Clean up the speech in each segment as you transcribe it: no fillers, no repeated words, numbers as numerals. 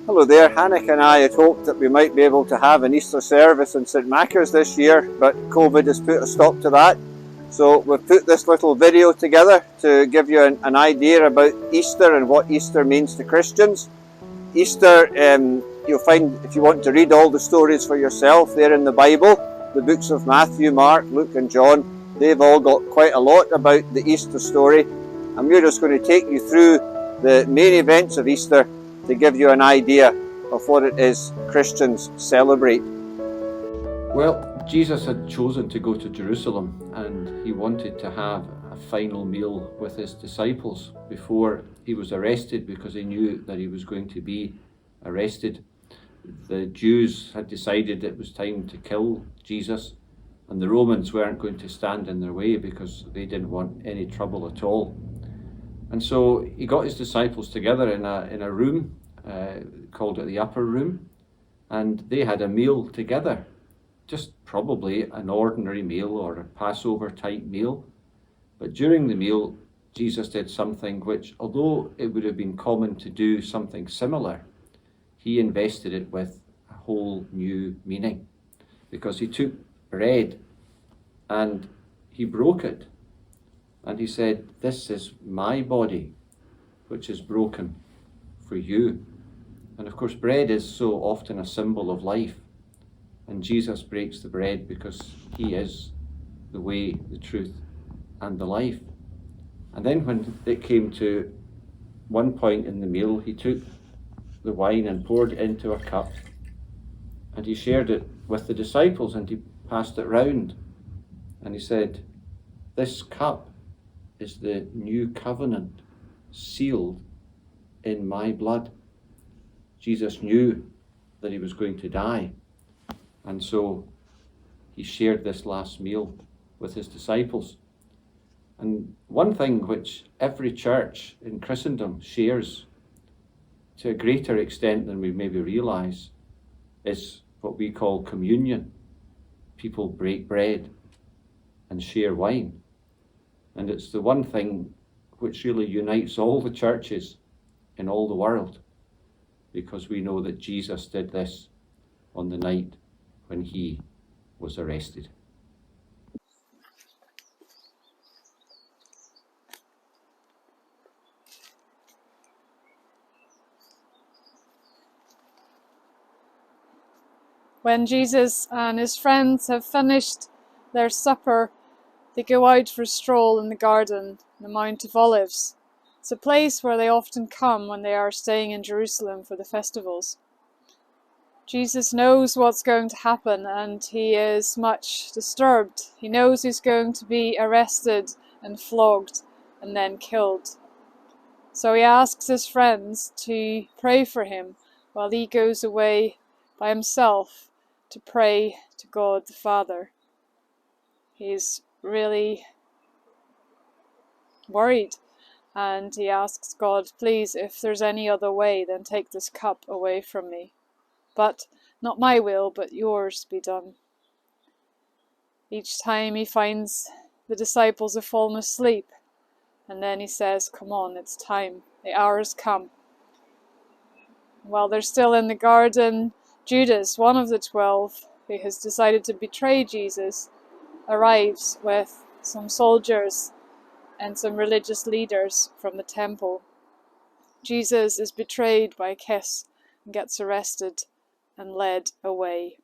Hello there, Hannah and I had hoped that we might be able to have an Easter service in St Machar's this year, but COVID has put a stop to that. So we've put this little video together to give you an idea about Easter and what Easter means to Christians. Easter, you'll find, if you want to read all the stories for yourself, they're in the Bible. The books of Matthew, Mark, Luke and John, they've all got quite a lot about the Easter story. And we're just going to take you through the main events of Easter to give you an idea of what it is Christians celebrate. Well, Jesus had chosen to go to Jerusalem, and he wanted to have a final meal with his disciples before he was arrested, because he knew that he was going to be arrested. The Jews had decided it was time to kill Jesus, and the Romans weren't going to stand in their way because they didn't want any trouble at all. And so he got his disciples together in a room, called it the upper room, and they had a meal together. Just probably an ordinary meal or a Passover type meal. But during the meal, Jesus did something which, although it would have been common to do something similar, he invested it with a whole new meaning. Because he took bread and he broke it. And he said, "This is my body, which is broken for you." And of course, bread is so often a symbol of life. And Jesus breaks the bread because he is the way, the truth, and the life. And then when it came to one point in the meal, he took the wine and poured it into a cup. And he shared it with the disciples and he passed it round. And he said, "This cup is the new covenant sealed in my blood." Jesus knew that he was going to die, and so he shared this last meal with his disciples. And one thing which every church in Christendom shares to a greater extent than we maybe realise is what we call communion. People break bread and share wine. And it's the one thing which really unites all the churches in all the world, because we know that Jesus did this on the night when he was arrested. When Jesus and his friends have finished their supper, they go out for a stroll in the garden, the Mount of Olives. It's a place where they often come when they are staying in Jerusalem for the festivals. Jesus knows what's going to happen and he is much disturbed. He knows he's going to be arrested and flogged and then killed. So he asks his friends to pray for him while he goes away by himself to pray to God the Father. He's really worried and he asks God, "Please, if there's any other way, then take this cup away from me. But not my will, but yours be done." Each time he finds the disciples have fallen asleep, and then he says, "Come on, it's time, the hour has come." While they're still in the garden, Judas, one of the 12, who has decided to betray Jesus, arrives with some soldiers and some religious leaders from the temple. Jesus is betrayed by a kiss and gets arrested and led away.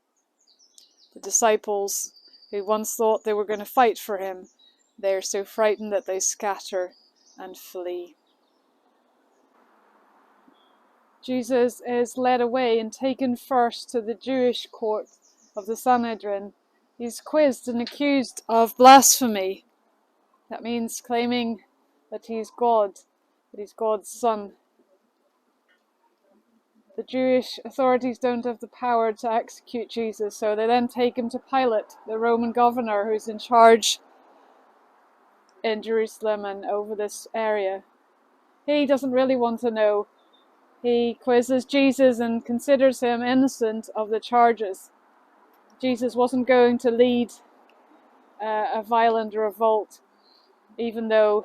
The disciples, who once thought they were going to fight for him, they are so frightened that they scatter and flee. Jesus is led away and taken first to the Jewish court of the Sanhedrin. He's quizzed and accused of blasphemy. That means claiming that he's God, that he's God's son. The Jewish authorities don't have the power to execute Jesus, so they then take him to Pilate, the Roman governor who's in charge in Jerusalem and over this area. He doesn't really want to know. He quizzes Jesus and considers him innocent of the charges. Jesus wasn't going to lead a violent revolt, even though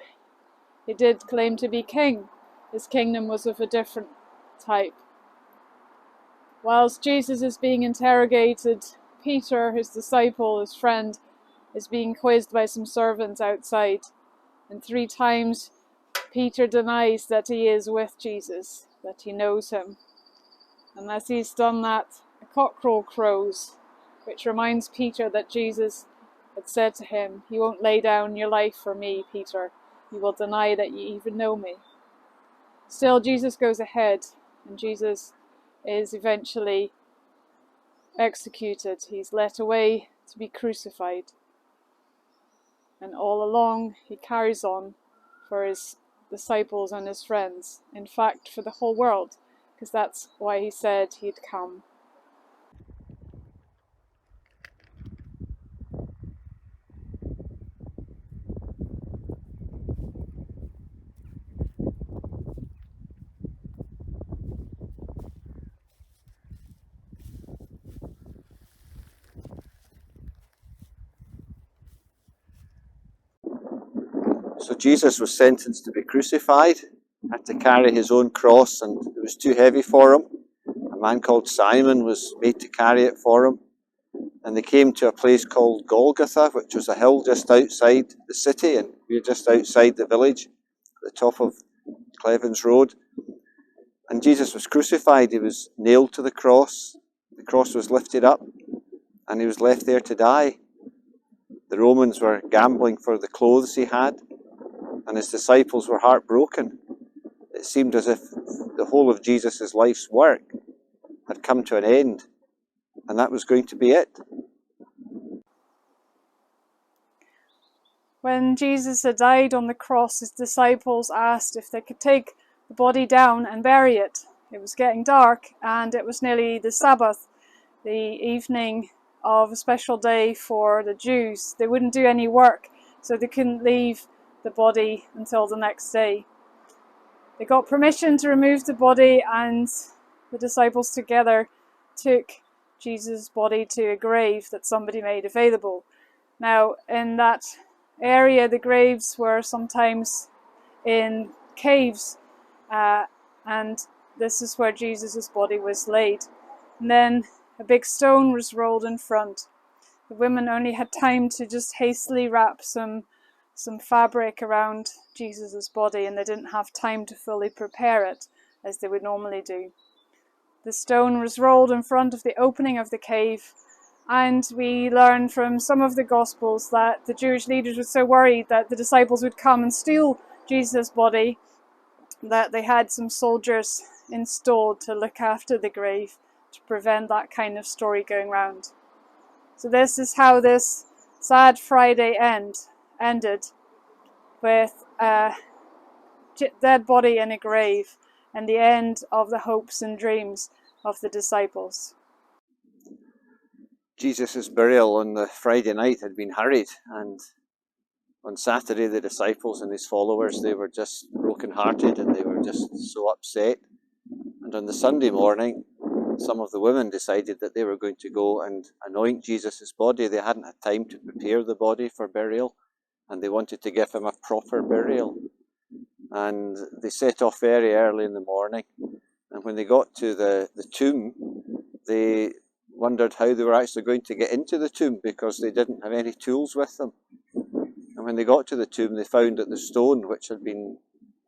he did claim to be king. His kingdom was of a different type. Whilst Jesus is being interrogated, Peter, his disciple, his friend, is being quizzed by some servants outside. And 3 times Peter denies that he is with Jesus, that he knows him. And as he's done that, a cockerel crows, which reminds Peter that Jesus had said to him, "You won't lay down your life for me, Peter. You will deny that you even know me." Still, Jesus goes ahead, and Jesus is eventually executed. He's led away to be crucified. And all along, he carries on for his disciples and his friends. In fact, for the whole world, because that's why he said he'd come. So Jesus was sentenced to be crucified, had to carry his own cross, and it was too heavy for him. A man called Simon was made to carry it for him. And they came to a place called Golgotha, which was a hill just outside the city, and we were just outside the village, at the top of Clevens Road. And Jesus was crucified. He was nailed to the cross. The cross was lifted up, and he was left there to die. The Romans were gambling for the clothes he had, and his disciples were heartbroken. It seemed as if the whole of Jesus' life's work had come to an end, and that was going to be it. When Jesus had died on the cross, his disciples asked if they could take the body down and bury it. It was getting dark, and it was nearly the Sabbath, the evening of a special day for the Jews. They wouldn't do any work, so they couldn't leave the body until the next day. They got permission to remove the body, and the disciples together took Jesus' body to a grave that somebody made available. Now, in that area, the graves were sometimes in caves, and this is where Jesus' body was laid. And then a big stone was rolled in front. The women only had time to just hastily wrap some fabric around Jesus' body, and they didn't have time to fully prepare it as they would normally do. The stone was rolled in front of the opening of the cave, and we learn from some of the Gospels that the Jewish leaders were so worried that the disciples would come and steal Jesus' body that they had some soldiers installed to look after the grave to prevent that kind of story going round. So this is how this sad Friday ended, with a dead body in a grave, and the end of the hopes and dreams of the disciples. Jesus' burial on the Friday night had been hurried, and on Saturday the disciples and his followers, they were just broken-hearted and they were just so upset. And on the Sunday morning, some of the women decided that they were going to go and anoint Jesus' body. They hadn't had time to prepare the body for burial, and they wanted to give him a proper burial. And they set off very early in the morning, and when they got to the tomb, they wondered how they were actually going to get into the tomb, because they didn't have any tools with them. And when they got to the tomb, they found that the stone which had been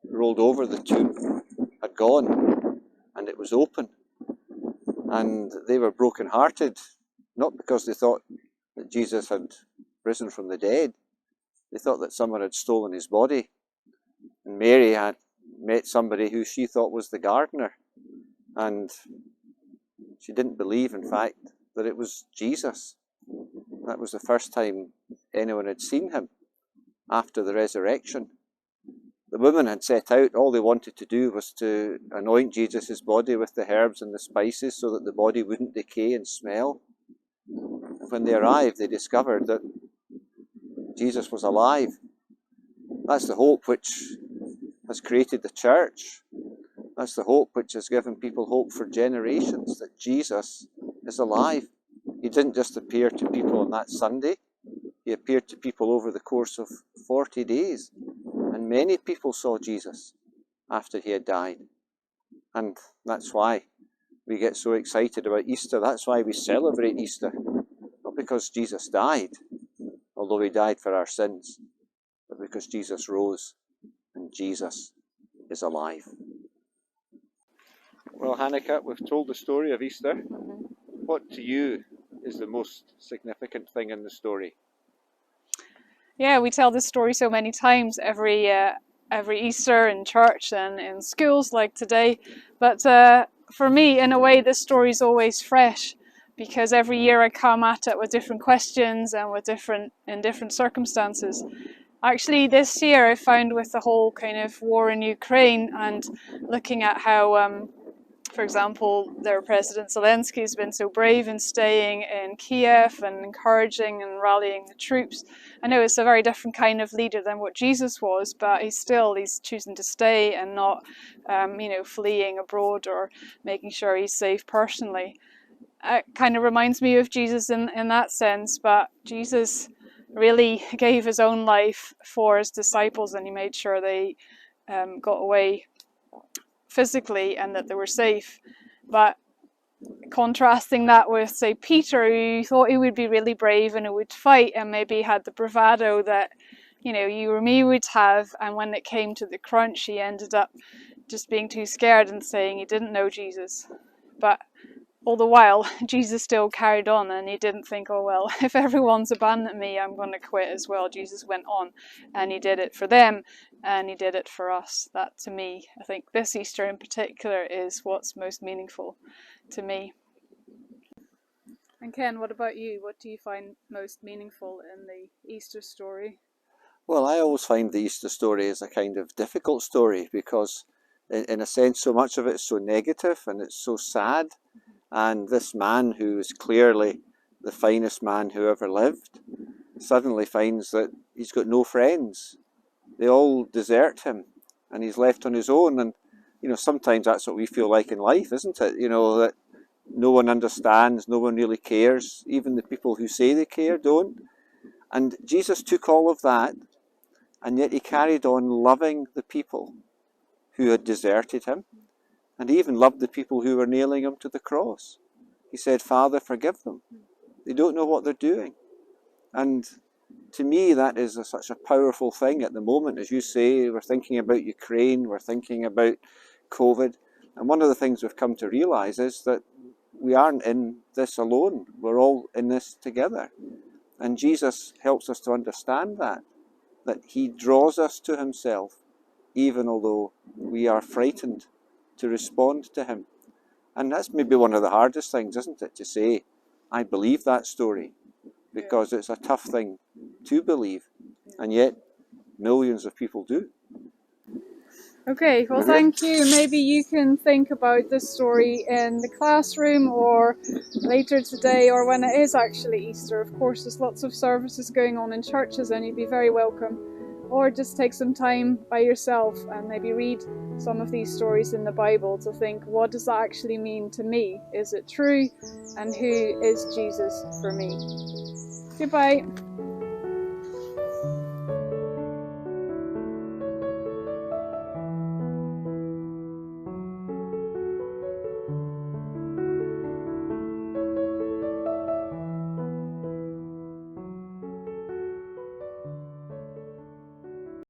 rolled over the tomb had gone, and it was open. And they were broken-hearted, not because they thought that Jesus had risen from the dead. They thought that someone had stolen his body. And Mary had met somebody who she thought was the gardener, and she didn't believe, in fact, that it was Jesus. That was the first time anyone had seen him after the resurrection. The women had set out. All they wanted to do was to anoint Jesus' body with the herbs and the spices so that the body wouldn't decay and smell. And when they arrived, they discovered that Jesus was alive. That's the hope which has created the church. That's the hope which has given people hope for generations, that Jesus is alive. He didn't just appear to people on that Sunday. He appeared to people over the course of 40 days. And many people saw Jesus after he had died. And that's why we get so excited about Easter. That's why we celebrate Easter. Not because Jesus died, although he died for our sins, but because Jesus rose and Jesus is alive. Well, Hanneke, we've told the story of Easter. What to you is the most significant thing in the story? Yeah, we tell this story so many times every Easter in church and in schools like today. But for me, in a way, this story is always fresh, because every year I come at it with different questions and with different circumstances. Actually, this year I found, with the whole kind of war in Ukraine and looking at how, for example, their President Zelensky has been so brave in staying in Kiev and encouraging and rallying the troops. I know it's a very different kind of leader than what Jesus was, but he's choosing to stay and not, fleeing abroad or making sure he's safe personally. It kind of reminds me of Jesus in that sense, but Jesus really gave his own life for his disciples, and he made sure they got away physically and that they were safe. But contrasting that with, say, Peter, who thought he would be really brave and who would fight and maybe had the bravado that, you or me would have, and when it came to the crunch, he ended up just being too scared and saying he didn't know Jesus. But all the while, Jesus still carried on, and he didn't think, oh well, if everyone's abandoned me, I'm going to quit as well. Jesus went on, and he did it for them, and he did it for us. That, to me, I think this Easter in particular is what's most meaningful to me. And Ken, what about you? What do you find most meaningful in the Easter story? Well, I always find the Easter story is a kind of difficult story, because in a sense so much of it is so negative and it's so sad. And this man, who is clearly the finest man who ever lived, suddenly finds that he's got no friends. They all desert him and he's left on his own. And sometimes that's what we feel like in life, isn't it? That no one understands, no one really cares. Even the people who say they care don't. And Jesus took all of that, and yet he carried on loving the people who had deserted him. And he even loved the people who were nailing him to the cross. He said, Father, forgive them. They don't know what they're doing. And to me, that is such a powerful thing at the moment. As you say, we're thinking about Ukraine, we're thinking about COVID. And one of the things we've come to realise is that we aren't in this alone. We're all in this together. And Jesus helps us to understand that he draws us to himself, even although we are frightened to respond to him. And that's maybe one of the hardest things, isn't it? To say, I believe that story, because it's a tough thing to believe, and yet millions of people do. Okay, well, thank you. Maybe you can think about this story in the classroom or later today, or when it is actually Easter. Of course, there's lots of services going on in churches, and you'd be very welcome. Or just take some time by yourself and maybe read some of these stories in the Bible to think, what does that actually mean to me? Is it true? And who is Jesus for me? Goodbye.